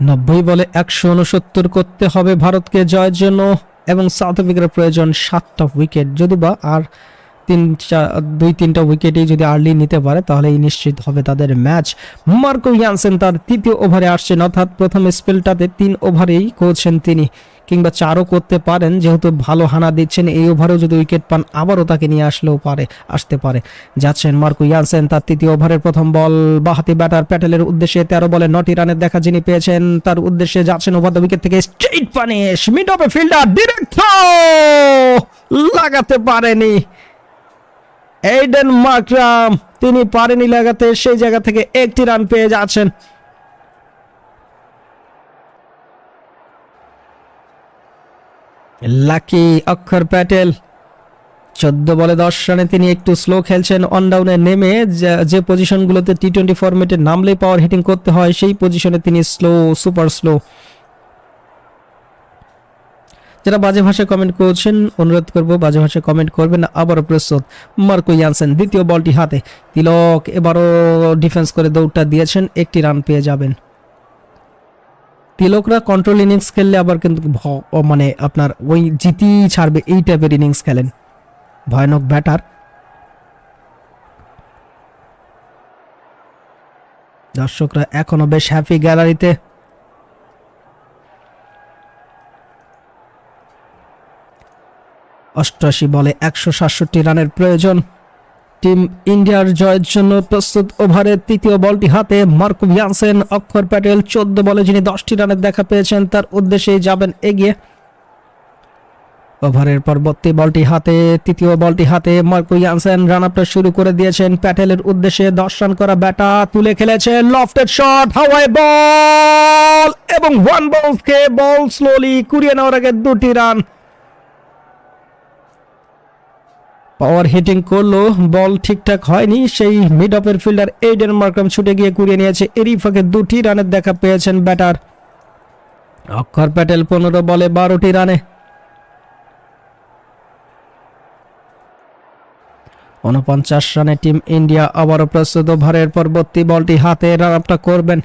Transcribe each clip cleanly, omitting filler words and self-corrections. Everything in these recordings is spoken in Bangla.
90 বলে 169 করতে হবে ভারতকে জয়ের জন্য এবং সাউথ আফ্রিকার প্রয়োজন 7টা উইকেট। যদি বা আর 2-3টা উইকেটই যদি আর্লি নিতে পারে তাহলেই নিশ্চিত হবে তাদের ম্যাচ। মার্কো ইয়ানসেন তার তৃতীয় ওভারে আসছেন, অর্থাৎ প্রথম স্পেলটাতে 3 ওভারেই করছেন তিনি, কিংবা 4ও করতে পারেন, যেহেতু ভালো হানা দিচ্ছেন। এই ওভারেও যদি উইকেট পান আবারও তাকে নিয়ে আসতে পারে। যাচ্ছেন মার্কো ইয়ানসেন, তার তৃতীয় ওভারের প্রথম বল, বাঁহাতি ব্যাটার প্যাটেলের উদ্দেশ্যে 13 বলে 9টি রানের দেখা যিনি পেয়েছেন তার উদ্দেশ্যে যাচ্ছেন ওভার দ্য উইকেট থেকে স্ট্রেইট পানিশ, মিড অফ এ ফিল্ডার ডিরেক্ট থ্রো, লাগাতে পারেনি এইডেন মার্করাম, তিনি পারেনি লাগাতে, সেই জায়গা থেকে একটি রান পেয়ে যাচ্ছেন। লাকি অক্ষর প্যাটেল 14 বলে 10 রানে তিনি একটু স্লো খেলছেন, অন ডাউনে নেমে যে পজিশনগুলোতে টি20 ফরম্যাটে নামলেই পাওয়ার হিটিং করতে হয় সেই পজিশনে তিনি স্লো, সুপার স্লো। যারা বাজে ভাষায় কমেন্ট করছেন অনুরোধ করব বাজে ভাষায় কমেন্ট করবেন না। আবারও প্রস্তুত মার্কো ইয়ানসেন, দ্বিতীয় বলটি হাতে, তিলক এবারও ডিফেন্স করে দৌড়টা দিয়েছেন, একটি রান পেয়ে যাবেন। তিলকরা কন্ট্রোল ইনিংস খেললে আবার কিন্তু মানে আপনার ওই জিতি ছাড়বে এই টাইপের ইনিংস খেলেন, ভয়ানক ব্যাটার। দর্শকরা এখনো বেশ হ্যাপি গ্যালারিতে। অষ্টআশি বলে 167 রানের প্রয়োজন। টিম ইন্ডিয়ার জয়ের জন্য প্রস্তুত। ওভারের তৃতীয় বলটি হাতে মার্কো ইয়ানসেন, অক্ষর প্যাটেল 14 বলে যিনি 10টি রানের দেখা পেয়েছেন তার উদ্দেশ্যেই যাবেন এগিয়ে। ওভারের পরবর্তী বলটি হাতে, তৃতীয় বলটি হাতে মার্কো ইয়ানসেন রান আপটা শুরু করে দিয়েছেন প্যাটেলের উদ্দেশ্যে। 10 রান করা ব্যাটা তুলে খেলেছে, লফটেড শট, হাওয়ায় বল এবং ওয়ান বলকে বল স্লোলি কুড়িয়ে নেওয়ার আগে 2টি রান। পাওয়ার হিটিং করলো, বল ঠিকঠাক হয়নি, সেই মিড অফের ফিল্ডার এইডেন মার্করাম ছুটে গিয়ে কুড়িয়ে নিয়েছে। এরই ফাঁকে 2টি রানের দেখা পেয়েছেন ব্যাটার অক্ষর প্যাটেল 15 বলে 12টি রানে। 49 রানে টিম ইন্ডিয়া আবারও প্রস্তুত। ওভারের পরবর্তী বলটি হাতে রান আপটা করবেন।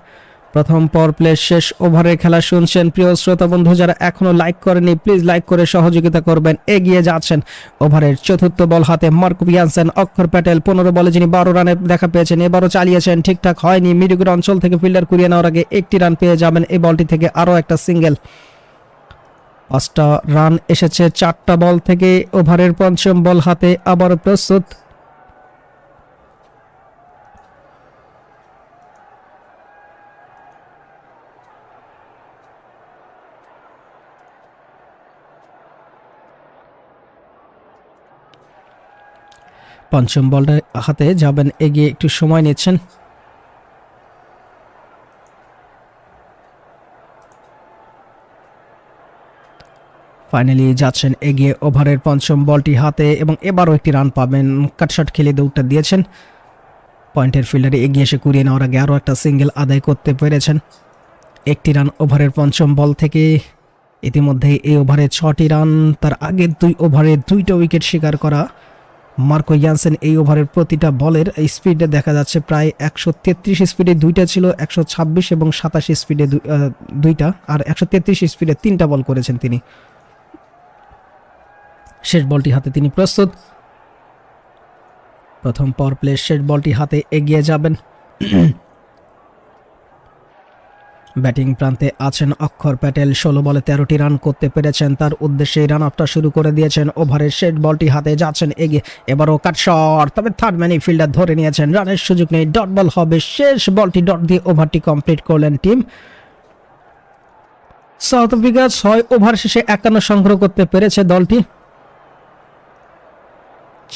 প্রথম পাওয়ার প্লে শেষ ওভারের খেলা শুনছেন। প্রিয় শ্রোতা বন্ধু যারা এখনো লাইক করেনি প্লিজ লাইক করে সহযোগিতা করবেন। এগিয়ে যাচ্ছেন ওভারের চতুর্থ বল হাতে মার্কো ইয়ানসেন, অক্ষর প্যাটেল 15 বলে যিনি 12 রানের দেখা পেয়েছেন, এবারও চালিয়েছেন, ঠিকঠাক হয়নি, মিডুগুর অঞ্চল থেকে ফিল্ডার কুড়িয়ে নেওয়ার আগে একটি রান পেয়ে যাবেন। এই বলটি থেকে আরও একটা সিঙ্গেল। 5টা রান এসেছে 4টা বল থেকে। ওভারের পঞ্চম বল হাতে আবারও প্রস্তুত। পঞ্চম বলটা হাতে যাবেন এগিয়ে, একটু সময় নিচ্ছেন। ফাইনালি যাচ্ছেন এগিয়ে ওভারের পঞ্চম বলটি হাতে এবং এবারও একটি রান পাবেন। কাটশট খেলে দৌড়টা দিয়েছেন, পয়েন্টের ফিল্ডারে এগিয়ে এসে কুড়িয়ে নেওয়ার আগে আরও একটা সিঙ্গেল আদায় করতে পেরেছেন। একটি রান ওভারের পঞ্চম বল থেকে। ইতিমধ্যে এই ওভারে 6টি রান, তার আগের 2 ওভারে 2টা উইকেট শিকার করা মার্কো ইয়ানসেন। এই ওভারের প্রতিটা বলের স্পিডে দেখা যাচ্ছে প্রায় 133 স্পিডে 2টা ছিল, 126 এবং 87 স্পিডে 2টা, আর 133 স্পিডে 3টা বল করেছেন তিনি। শেষ বলটি হাতে তিনি প্রস্তুত। প্রথম পাওয়ার প্লে শেষ বলটি হাতে এগিয়ে যাবেন। ব্যাটিং প্রান্তে আছেন অক্ষর প্যাটেল, 16 বলে 13টি রান করতে পেরেছেন, তার উদ্দেশ্যে রান আপটা শুরু করে দিয়েছেন। ওভারের শেষ বলটি হাতে যাচ্ছেন এগিয়ে, এবারও কাট শট, তবে থার্ড ম্যান ফিল্ডার ধরে নিয়েছেন, রানের সুযোগ নেই, ডট বল হবে। শেষ বলটি ডট দিয়ে ওভারটি কমপ্লিট করলেন টিম সাউথ আফ্রিকা। 6 ওভার শেষে 51 সংগ্রহ করতে পেরেছে দলটি।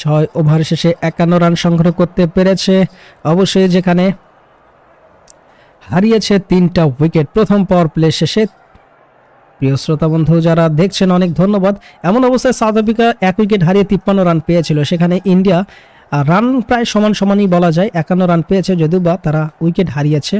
6 ওভার শেষে 51 রান সংগ্রহ করতে পেরেছে, অবশ্যই যেখানে হারিয়েছে 3টা উইকেট প্রথম পাওয়ার প্লে শেষে। প্রিয় শ্রোতা বন্ধু যারা দেখছেন অনেক ধন্যবাদ। এমন অবস্থায় সাউথ আফ্রিকা 1 উইকেট হারিয়ে 53 রান পেয়েছিল, সেখানে ইন্ডিয়া রান প্রায় সমান সমানই বলা যায়, 51 রান পেয়েছে, যদিও বা তারা উইকেট হারিয়েছে।